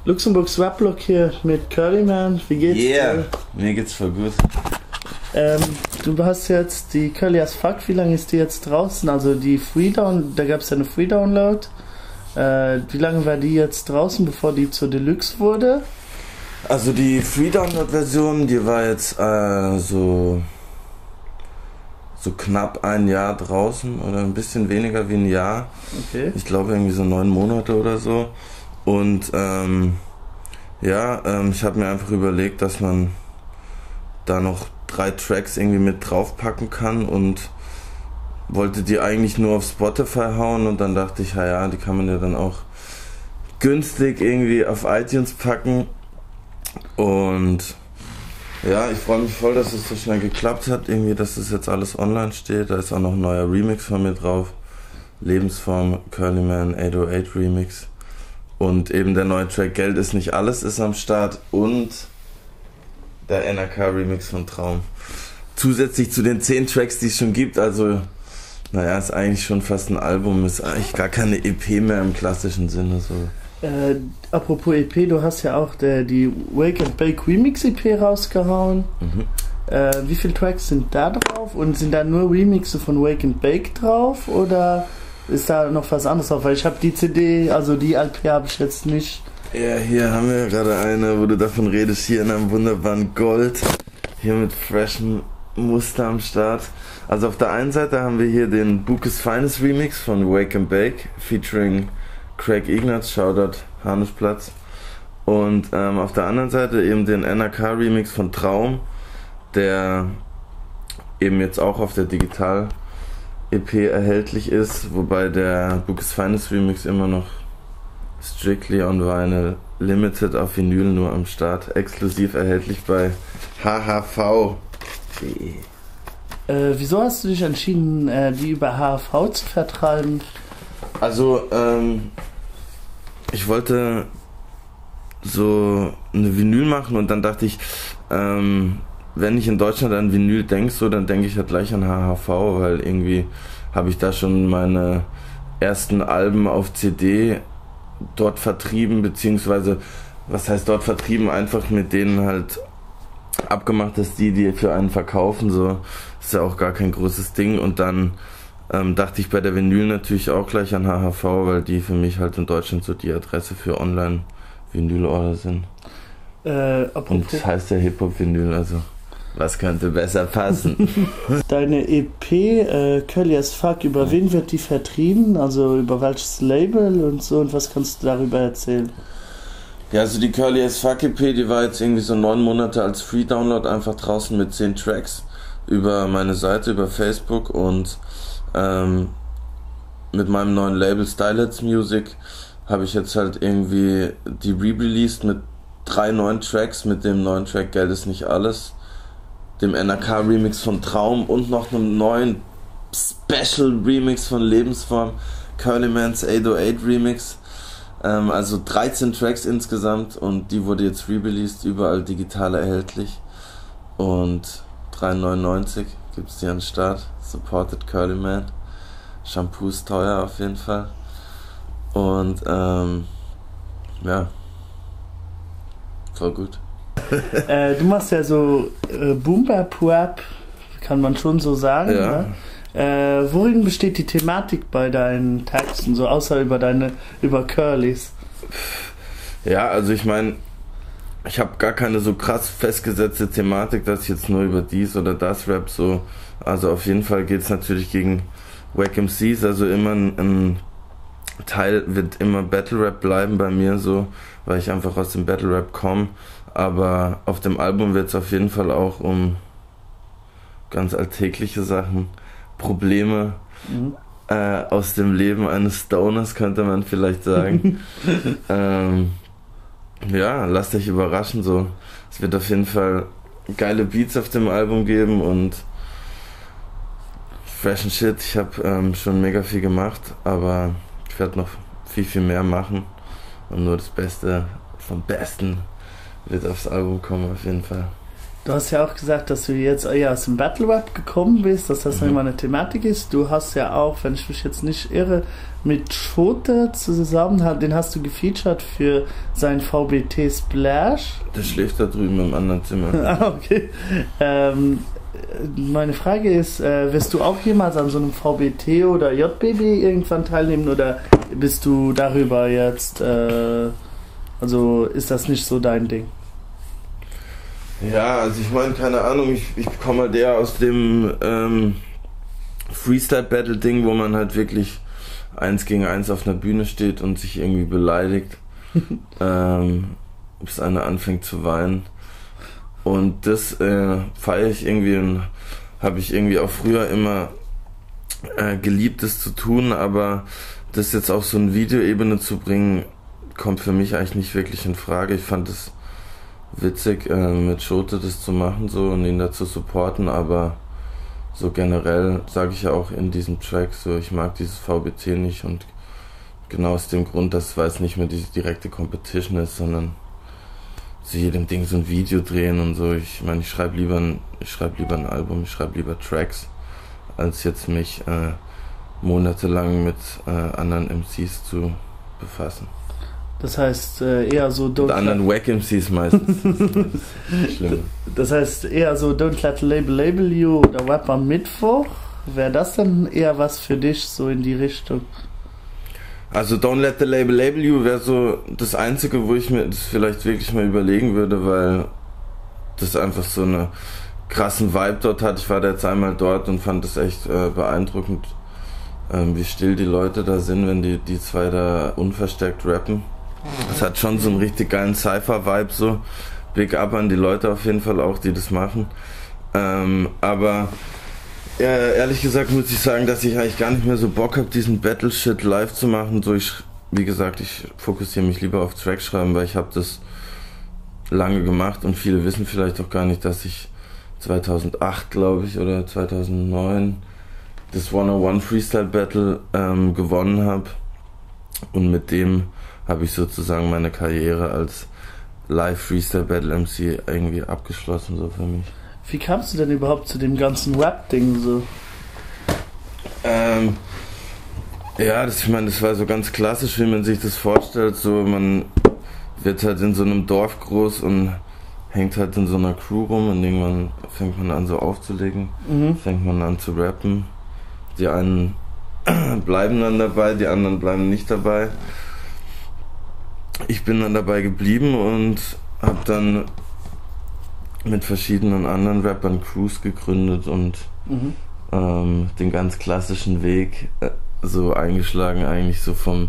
Luxemburgs Raplok hier mit Curlyman. Wie geht's dir? Mir geht's voll gut. Du hast jetzt die Curly as Fuck, wie lange ist die jetzt draußen? Also die da gab es ja eine Free Download. Wie lange war die jetzt draußen, bevor die zur Deluxe wurde? Also die Free Download Version, die war jetzt so knapp ein Jahr draußen oder ein bisschen weniger wie ein Jahr. Okay. Ich glaube irgendwie so 9 Monate oder so. Und ich habe mir einfach überlegt, dass man da noch 3 Tracks irgendwie mit draufpacken kann und wollte die eigentlich nur auf Spotify hauen und dann dachte ich, die kann man ja dann auch günstig irgendwie auf iTunes packen. Und ja, ich freue mich voll, dass es so schnell geklappt hat, irgendwie, dass das jetzt alles online steht. Da ist auch noch ein neuer Remix von mir drauf. Lebensform, Curlyman 808 Remix. Und eben der neue Track Geld ist nicht alles ist am Start und der NRK Remix von Traum. Zusätzlich zu den 10 Tracks, die es schon gibt, also ist eigentlich schon fast ein Album, ist eigentlich gar keine EP mehr im klassischen Sinne. So. Apropos EP, du hast ja auch die Wake and Bake Remix EP rausgehauen. Wie viele Tracks sind da drauf und sind da nur Remixe von Wake and Bake drauf oder ist da noch was anderes drauf? Weil ich habe die CD, also die LP habe ich jetzt nicht. Ja, hier haben wir gerade eine, wo du davon redest, hier in einem wunderbaren Gold, hier mit freshem Muster am Start. Also auf der einen Seite haben wir hier den Bukes Finest Remix von Wake and Bake featuring Craig Ignatz, Shoutout Hanesplatz. Und auf der anderen Seite eben den NRK Remix von Traum, der eben jetzt auch auf der Digital EP erhältlich ist, wobei der Bukes Finest Remix immer noch strictly on Vinyl, limited auf Vinyl nur am Start, exklusiv erhältlich bei hhv.de. Wieso hast du dich entschieden, die über HHV zu vertreiben? Also, ich wollte so eine Vinyl machen und dann dachte ich, wenn ich in Deutschland an Vinyl denke, dann denke ich halt gleich an HHV, weil irgendwie habe ich da schon meine ersten Alben auf CD dort vertrieben, beziehungsweise, was heißt dort vertrieben, einfach mit denen halt abgemacht, dass die für einen verkaufen, so ist ja auch gar kein großes Ding. Und dann dachte ich bei der Vinyl natürlich auch gleich an HHV, weil die für mich halt in Deutschland so die Adresse für Online-Vinyl-Order sind. Und das heißt ja Hip-Hop-Vinyl, also was könnte besser passen? Deine EP Curly as Fuck, über wen wird die vertrieben? Also über welches Label und so, und was kannst du darüber erzählen? Ja, also die Curly as Fuck EP, die war jetzt irgendwie so 9 Monate als Free Download einfach draußen mit 10 Tracks über meine Seite, über Facebook, und mit meinem neuen Label Stylets Music habe ich jetzt halt irgendwie die re-released mit 3 neuen Tracks, mit dem neuen Track Geld ist nicht alles, dem NRK Remix von Traum und noch einem neuen Special Remix von Lebensform, Curlymans 808 Remix. Also 13 Tracks insgesamt, und die wurde jetzt re-released, überall digital erhältlich. Und 3,99 gibt es die an den Start. Supported Curlyman. Shampoo ist teuer auf jeden Fall. Und voll gut. Du machst ja so Boom-Bap-Rap, kann man schon so sagen. Ja. Ne? Worin besteht die Thematik bei deinen Texten, so außer über Curlys? Ja, also ich meine, ich habe gar keine so krass festgesetzte Thematik, dass ich jetzt nur über dies oder das rap so. Also auf jeden Fall geht es natürlich gegen Wack MCs, also immer ein Teil wird immer Battle Rap bleiben bei mir so, weil ich einfach aus dem Battle Rap komme. Aber auf dem Album wird es auf jeden Fall auch um ganz alltägliche Sachen, Probleme aus dem Leben eines Stoners, könnte man vielleicht sagen. Lasst euch überraschen so. Es wird auf jeden Fall geile Beats auf dem Album geben und freshen Shit. Ich habe schon mega viel gemacht, aber ich werde noch viel, viel mehr machen. Und nur das Beste vom Besten wird aufs Album kommen, auf jeden Fall. Du hast ja auch gesagt, dass du jetzt eher aus dem Battle Rap gekommen bist, dass das immer eine Thematik ist. Du hast ja auch, wenn ich mich jetzt nicht irre, mit Schote zusammen, den hast du gefeatured für sein VBT Splash. Der schläft da drüben im anderen Zimmer. Ah, okay. Meine Frage ist, wirst du auch jemals an so einem VBT oder JBB irgendwann teilnehmen oder bist du darüber jetzt, also ist das nicht so dein Ding? Ja, also ich meine, keine Ahnung, ich komme halt eher aus dem Freestyle-Battle-Ding, wo man halt wirklich 1 gegen 1 auf einer Bühne steht und sich irgendwie beleidigt, bis einer anfängt zu weinen. Und das feiere ich irgendwie und habe ich irgendwie auch früher immer geliebt, das zu tun, aber das jetzt auf so eine Videoebene zu bringen, kommt für mich eigentlich nicht wirklich in Frage. Ich fand es witzig, mit Schote das zu machen so und ihn da zu supporten, aber so generell sage ich ja auch in diesem Track so, ich mag dieses VBT nicht und genau aus dem Grund, weil es nicht mehr diese direkte Competition ist, sondern zu jedem Ding so ein Video drehen und so. Ich meine, ich schreibe lieber ein Album, ich schreibe lieber Tracks, als jetzt mich monatelang mit anderen MCs zu befassen. Das heißt eher so mit anderen Wack-MCs meistens. Schlimm. Das heißt eher so Don't Let the Label You oder Rap am Mittwoch. Wäre das dann eher was für dich, so in die Richtung? Also Don't Let the Label You wäre so das Einzige, wo ich mir das vielleicht wirklich mal überlegen würde, weil das einfach so eine krassen Vibe dort hat. Ich war da jetzt einmal dort und fand das echt beeindruckend, wie still die Leute da sind, wenn die zwei da unverstärkt rappen. Das hat schon so einen richtig geilen Cypher-Vibe so. Big up an die Leute auf jeden Fall auch, die das machen. Aber ehrlich gesagt muss ich sagen, dass ich eigentlich gar nicht mehr so Bock habe, diesen Battle-Shit live zu machen. So, wie gesagt, ich fokussiere mich lieber auf Track schreiben, weil ich habe das lange gemacht und viele wissen vielleicht auch gar nicht, dass ich 2008, glaube ich, oder 2009 das 101 Freestyle Battle gewonnen habe und mit dem habe ich sozusagen meine Karriere als Live Freestyle Battle MC irgendwie abgeschlossen, so für mich. Wie kamst du denn überhaupt zu dem ganzen Rap-Ding so? Ja, ich meine, das war so ganz klassisch, wie man sich das vorstellt. So, man wird halt in so einem Dorf groß und hängt halt in so einer Crew rum und irgendwann fängt man an so aufzulegen, fängt man an zu rappen. Die einen bleiben dann dabei, die anderen bleiben nicht dabei. Ich bin dann dabei geblieben und habe dann mit verschiedenen anderen Rappern Crews gegründet und den ganz klassischen Weg so eingeschlagen, eigentlich so vom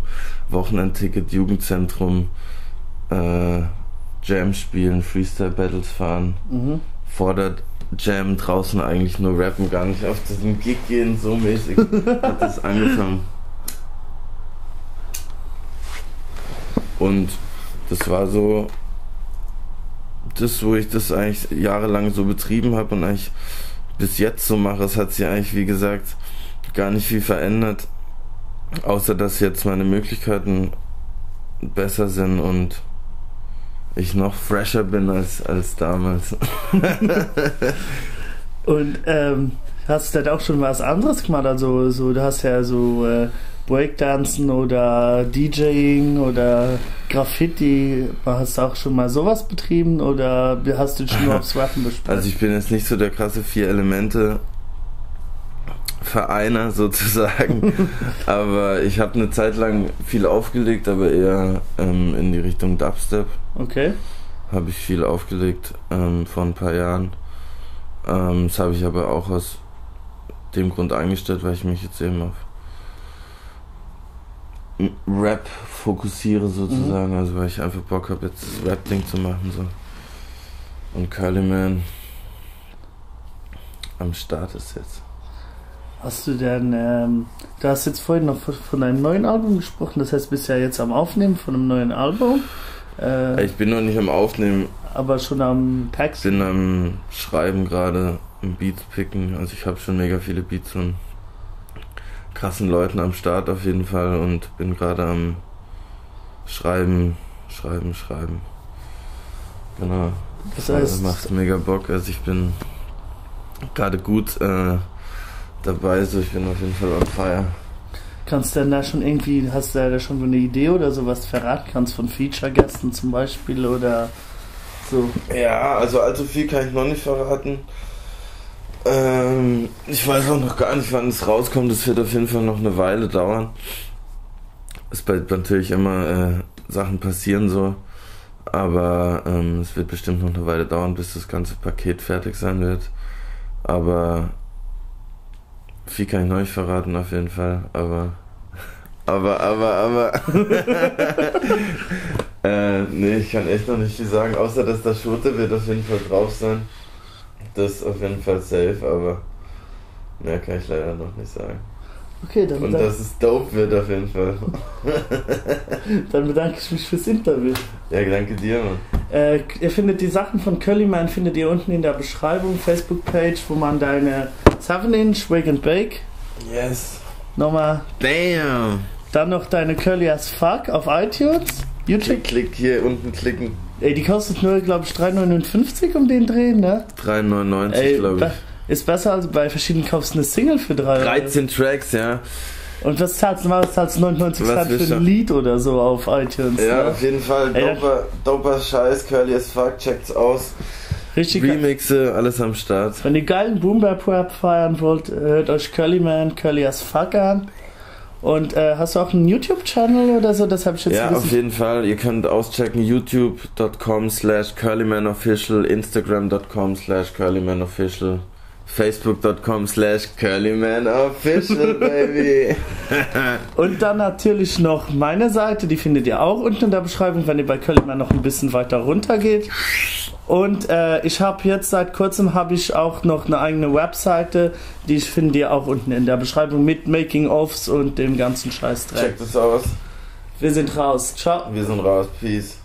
Wochenendticket, Jugendzentrum, Jam spielen, Freestyle Battles fahren, vor der Jam draußen eigentlich nur rappen, gar nicht auf diesen Gig gehen, so mäßig hat das angefangen. Und das war so das, wo ich das eigentlich jahrelang so betrieben habe und eigentlich bis jetzt so mache. Es hat sich eigentlich, wie gesagt, gar nicht viel verändert, außer dass jetzt meine Möglichkeiten besser sind und ich noch fresher bin als damals. Und hast du dann auch schon was anderes gemacht? Also so, du hast ja so Breakdancen oder DJing oder Graffiti. Hast du auch schon mal sowas betrieben oder hast du dich nur aufs Rappen beschränkt? Also ich bin jetzt nicht so der krasse 4-Elemente Vereiner sozusagen, aber ich habe eine Zeit lang viel aufgelegt, aber eher in die Richtung Dubstep. Okay. Habe ich viel aufgelegt vor ein paar Jahren. Das habe ich aber auch aus dem Grund eingestellt, weil ich mich jetzt eben auf Rap fokussiere sozusagen, also weil ich einfach Bock habe, jetzt das Rap-Ding zu machen so. Und Curly Man am Start ist jetzt. Hast du denn, du hast jetzt vorhin noch von einem neuen Album gesprochen, das heißt, du bist ja jetzt am Aufnehmen von einem neuen Album. Ich bin noch nicht am Aufnehmen. Aber schon am Text? Ich bin am Schreiben gerade, am Beats picken, also ich habe schon mega viele Beats von krassen Leuten am Start auf jeden Fall und bin gerade am Schreiben. Genau. Das heißt, macht mega Bock. Also ich bin gerade gut dabei, so ich bin auf jeden Fall on fire. kannst du denn da schon irgendwie, hast du da schon eine Idee oder sowas verraten kannst von Feature-Gästen zum Beispiel oder so? Ja, also allzu viel kann ich noch nicht verraten. Ich weiß auch noch gar nicht, wann es rauskommt. Das wird auf jeden Fall noch eine Weile dauern. Es wird natürlich immer Sachen passieren so, aber es wird bestimmt noch eine Weile dauern, bis das ganze Paket fertig sein wird. Aber viel kann ich noch nicht verraten auf jeden Fall. Aber nee, ich kann echt noch nicht viel sagen, außer dass der Schote wird auf jeden Fall drauf sein. Das ist auf jeden Fall safe, aber mehr kann ich leider noch nicht sagen. Okay, dann und dass es dope wird auf jeden Fall. Dann bedanke ich mich fürs Interview. Ja, danke dir, Mann. Ihr findet die Sachen von Curlyman findet ihr unten in der Beschreibung, Facebook-Page, wo man deine 7-inch Wake and Bake. Yes. Nochmal. Damn. Dann noch deine Curly as Fuck auf iTunes. YouTube. Klick hier unten klicken. Ey, die kostet nur, glaube ich, 3,59 um den Drehen, ne? 3,99 glaube ich. Ist besser als bei verschiedenen kaufst eine Single für 3 13 Tracks, ja. Und was zahlst du? Was zahlst du 99 Cent für ein Lied oder so auf iTunes? Ja, ne? auf jeden Fall. Doper Scheiß, Curly as Fuck, checkt's aus. Richtig Remixe, alles am Start. Wenn ihr geilen Boom-Bap-Rap feiern wollt, hört euch Curlyman, Curly as Fuck an. Und hast du auch einen YouTube-Channel oder so? Das habe ich jetzt ja, auf jeden Fall. Ihr könnt auschecken youtube.com/CurlymanOfficial, Instagram.com/CurlymanOfficial, Facebook.com/CurlymanOfficial, baby. Und dann natürlich noch meine Seite, die findet ihr auch unten in der Beschreibung, wenn ihr bei Curlyman noch ein bisschen weiter runter geht. Und ich habe jetzt seit kurzem auch noch eine eigene Webseite, die findet ihr auch unten in der Beschreibung mit Making-ofs und dem ganzen Scheißdreck. Checkt es aus. Wir sind raus. Ciao. Wir sind raus. Peace.